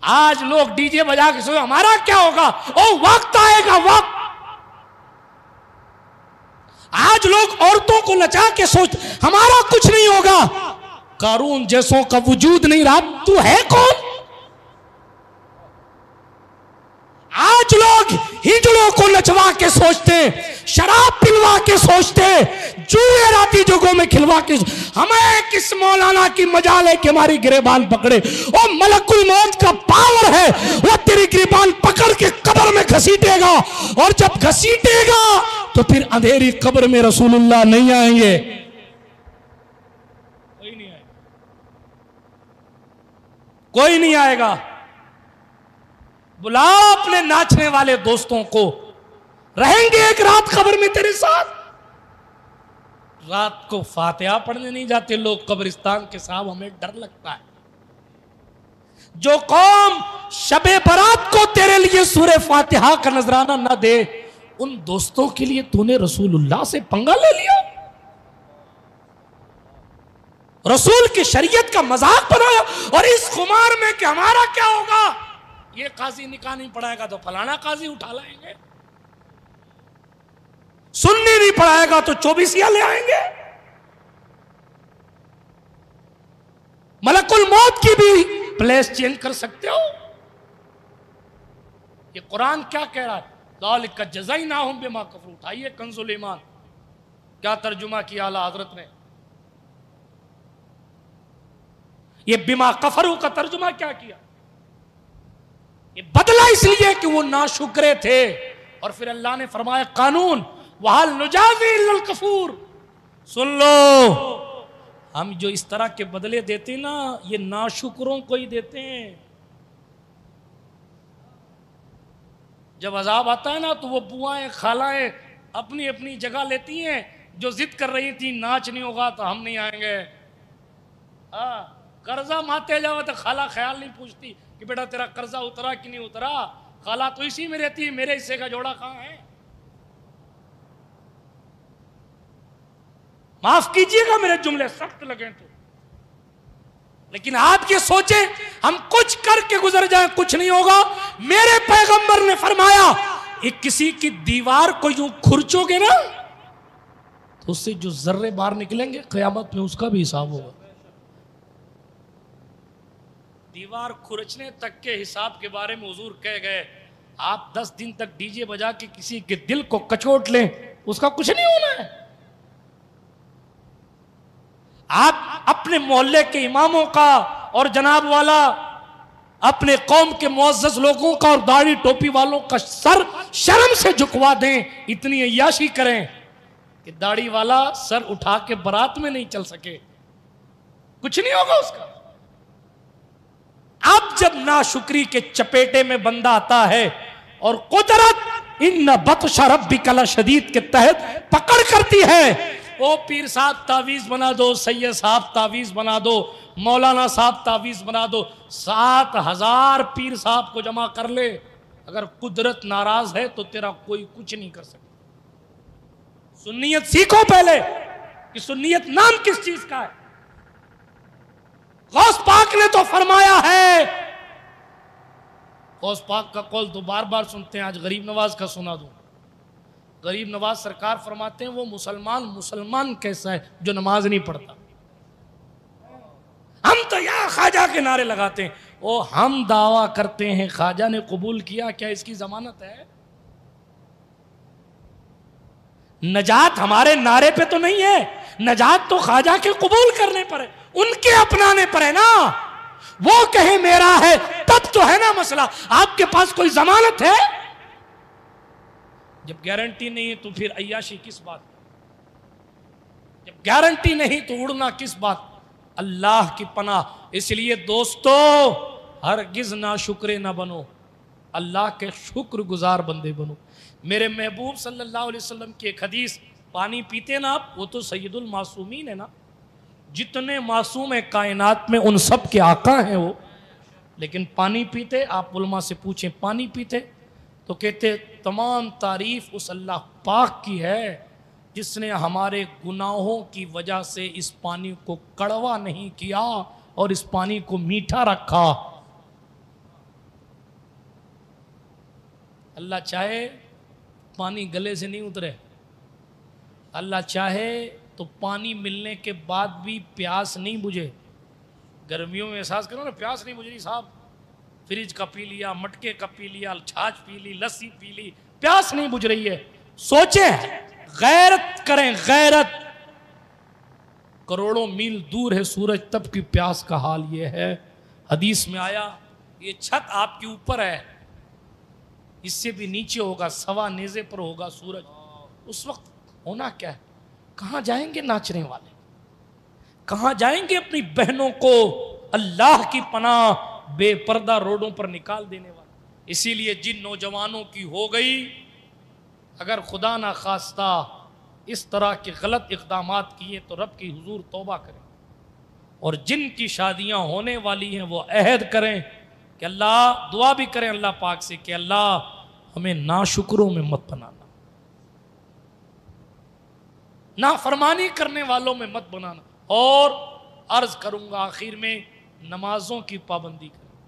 आज लोग डीजे बजा के सोचे हमारा क्या होगा, ओ वक्त आएगा वक्त। आज लोग औरतों को नचा के सोच हमारा कुछ नहीं होगा। कारून जैसों का वजूद नहीं रहा, तू है कौन? आज लोग हिजड़ों को नचवा के सोचते, शराब पिलवा के सोचते, जुए राती जगहों में खिलवा के, हमें किस मौलाना की मजाल है कि हमारी गिरेबान पकड़े। ओ मलकुल मौत का पावर है, वो तेरी गिरेबान पकड़ के कब्र में घसीटेगा, और जब घसीटेगा तो फिर अंधेरी कब्र में रसूलुल्लाह नहीं आएंगे। कोई नहीं आएगा, कोई नहीं आएगा। बुला अपने नाचने वाले दोस्तों को, रहेंगे एक रात कब्र में तेरे साथ। रात को फातिहा पढ़ने नहीं जाते लोग कब्रिस्तान के, साहब हमें डर लगता है। जो कौम शबे बरात को तेरे लिए सूरे फातिहा का नजराना ना दे, उन दोस्तों के लिए तूने रसूलुल्लाह से पंगा ले लिया, रसूल की शरीयत का मजाक बनाया। और इस खुमार में कि हमारा क्या होगा, ये काजी निकाह नहीं पढ़ाएगा तो फलाना काजी उठा लाएंगे, सुन्नी नहीं पढ़ाएगा तो चौबीसिया ले आएंगे। मलकुल मौत की भी प्लेस चेंज कर सकते हो। ये कुरान क्या कह रहा है, ज़ालिका जज़ाइनाहुम बिमा कफरू। उठाइए कंजुल ईमान, क्या तर्जुमा किया आला हजरत ने। ये बिमा कफरू का तर्जुमा क्या किया, ये बदला इसलिए कि वो नाशुक्रे थे। और फिर अल्लाह ने फरमाया कानून वहाल नुजाज़ी इल्लल कफूर। सुन लो, हम जो इस तरह के बदले देते ना, ये नाशुक्रों को ही देते हैं। जब अजाब आता है ना तो वो बुआएं खालाएं अपनी अपनी जगह लेती हैं। जो जिद कर रही थी नाच नहीं होगा तो हम नहीं आएंगे, कर्जा माते जाओ तो खाला ख्याल नहीं पूछती कि बेटा तेरा कर्जा उतरा कि नहीं उतरा। खाला तो इसी में रहती है, मेरे हिस्से का जोड़ा कहां है। माफ कीजिएगा मेरे जुमले सख्त लगे तो, लेकिन आप ये सोचे हम कुछ करके गुजर जाए, कुछ नहीं होगा। मेरे पैगंबर ने फरमाया एक किसी की दीवार को यूं खुरचोगे ना तो उससे जो जर्रे बाहर निकलेंगे क़यामत में उसका भी हिसाब होगा। दीवार खुरचने तक के हिसाब के बारे में हुजूर कह गए, आप 10 दिन तक डीजे बजा के किसी के दिल को कचोट लें, उसका कुछ नहीं होना है। आप अपने मोहल्ले के इमामों का और जनाब वाला अपने कौम के मुअज़्ज़ज़ लोगों का और दाढ़ी टोपी वालों का सर शर्म से झुकवा दें, इतनी अय्याशी करें कि दाढ़ी वाला सर उठा के बारात में नहीं चल सके, कुछ नहीं होगा उसका। अब जब नाशुक्री के चपेटे में बंदा आता है और कुदरत इन्न बत्श रब्बिका लशदीद के तहत पकड़ करती है, ओ पीर साहब तावीज बना दो, सैयद साहब तावीज बना दो, मौलाना साहब तावीज बना दो, 7000 पीर साहब को जमा कर ले, अगर कुदरत नाराज है तो तेरा कोई कुछ नहीं कर सकता। सुन्नियत सीखो पहले कि सुन्नियत नाम किस चीज का है। गौस पाक ने तो फरमाया है, गौस पाक का कौल तो बार बार सुनते हैं, आज गरीब नवाज का सुना दूं। गरीब नवाज सरकार फरमाते हैं वो मुसलमान कैसा है जो नमाज नहीं पढ़ता। हम तो यहाँ ख्वाजा के नारे लगाते हैं, ओ हम दावा करते हैं ख्वाजा ने कबूल किया, क्या इसकी जमानत है? नजात हमारे नारे पे तो नहीं है, नजात तो ख्वाजा के कबूल करने पर है, उनके अपनाने पर है ना। वो कहे मेरा है तब तो है ना मसला। आपके पास कोई जमानत है? जब गारंटी नहीं है तो फिर अय्याशी किस बात? जब गारंटी नहीं तो उड़ना किस बात? अल्लाह की पनाह। इसलिए दोस्तों हरगिज ना शुक्रे ना बनो, अल्लाह के शुक्रगुजार बंदे बनो। मेरे महबूब सल्लल्लाहु अलैहि वसल्लम की एक हदीस, पानी पीते ना आप, वो तो सैयदुल मासूमीन है ना, जितने मासूम है कायनात में उन सब के आका हैं वो। लेकिन पानी पीते, आप उलमा से पूछें पानी पीते तो कहते तमाम तारीफ उस अल्लाह पाक की है जिसने हमारे गुनाहों की वजह से इस पानी को कड़वा नहीं किया और इस पानी को मीठा रखा। अल्लाह चाहे पानी गले से नहीं उतरे, अल्लाह चाहे तो पानी मिलने के बाद भी प्यास नहीं बुझे। गर्मियों में एहसास करो ना, प्यास नहीं बुझ रही साहब, फ्रिज का पी लिया, मटके का पी लिया, छाछ पी ली, लस्सी पी ली, प्यास नहीं बुझ रही है। सोचें, गैरत करें, गैरत। करोड़ों मील दूर है सूरज, तब की प्यास का हाल ये है। हदीस में आया, ये छत आपके ऊपर है, इससे भी नीचे होगा, सवा नेज़े पर होगा सूरज। उस वक्त होना क्या है? कहाँ जाएंगे नाचने वाले, कहाँ जाएंगे अपनी बहनों को अल्लाह की पनाह बेपर्दा रोडों पर निकाल देने वाले। इसीलिए जिन नौजवानों की हो गई, अगर खुदा ना खास्ता इस तरह के गलत इक़दामात किए तो रब की हुजूर तौबा करें। और जिनकी शादियां होने वाली हैं वो अहद करें कि अल्लाह, दुआ भी करें अल्लाह पाक से कि अल्लाह हमें नाशुक्रों में मत बनाना, नाफरमानी करने वालों में मत बनाना। और अर्ज करूंगा आखिर में, नमाजों की पाबंदी करें।